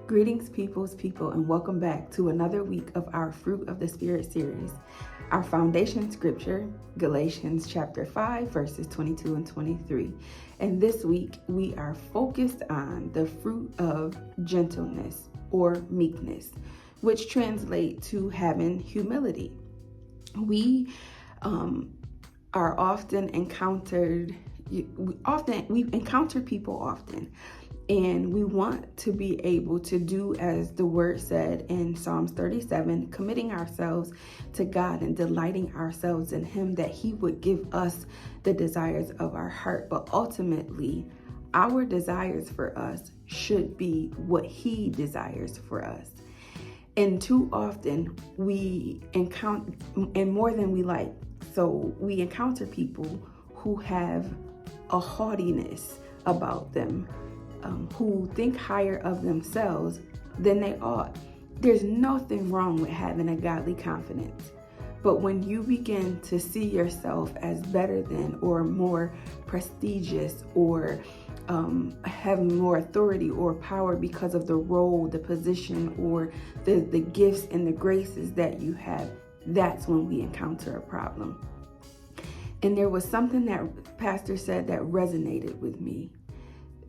Greetings, people, and welcome back to another week of our Fruit of the Spirit series. Our foundation scripture, Galatians chapter 5, verses 22 and 23. And this week, we are focused on the fruit of gentleness or meekness, which translate to having humility. We are often encountered, we encounter people often. And we want to be able to do as the word said in Psalms 37, committing ourselves to God and delighting ourselves in Him, that He would give us the desires of our heart. But ultimately, our desires for us should be what He desires for us. And too often we encounter, and more than we like, so we encounter people who have a haughtiness about them, who think higher of themselves than they ought. There's nothing wrong with having a godly confidence. But when you begin to see yourself as better than, or more prestigious, or having more authority or power because of the role, the position, or the gifts and the graces that you have, that's when we encounter a problem. And there was something that Pastor said that resonated with me,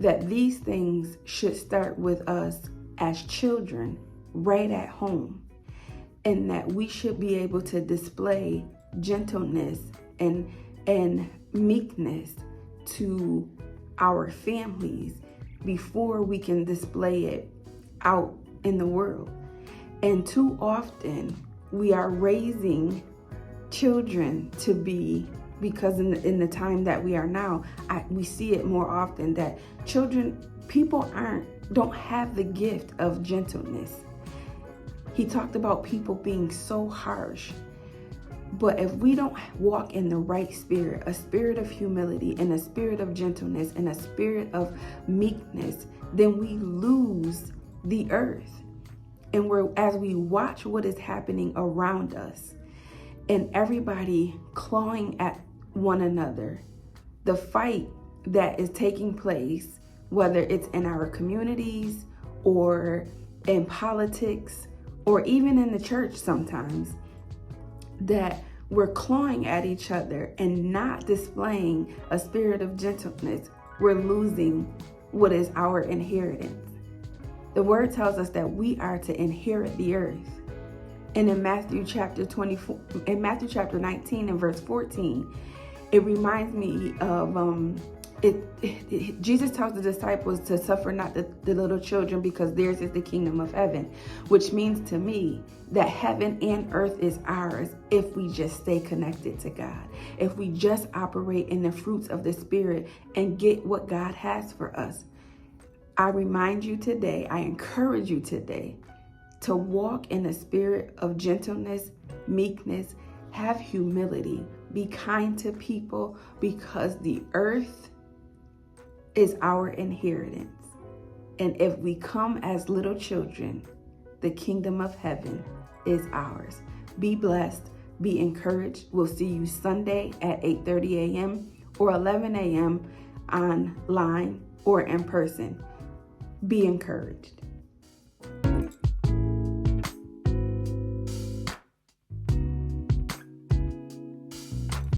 that these things should start with us as children right at home, and that we should be able to display gentleness and meekness to our families before we can display it out in the world. And too often we are raising children to be, because in the time that we are now, we see it more often that people don't have the gift of gentleness. He talked about people being so harsh. But if we don't walk in the right spirit, a spirit of humility and a spirit of gentleness and a spirit of meekness, then we lose the earth. And as we watch what is happening around us, and everybody clawing at one another, the fight that is taking place, whether it's in our communities or in politics or even in the church sometimes, that we're clawing at each other and not displaying a spirit of gentleness, we're losing what is our inheritance. The word tells us that we are to inherit the earth. And in Matthew chapter 19 and verse 14, it reminds me of Jesus tells the disciples to suffer not the little children, because theirs is the kingdom of heaven, which means to me that heaven and earth is ours if we just stay connected to God, if we just operate in the fruits of the Spirit and get what God has for us. I remind you today, I encourage you today to walk in a spirit of gentleness, meekness, have humility, be kind to people, because the earth is our inheritance. And if we come as little children, the kingdom of heaven is ours. Be blessed, be encouraged. We'll see you Sunday at 8:30 a.m. or 11 a.m. online or in person. Be encouraged.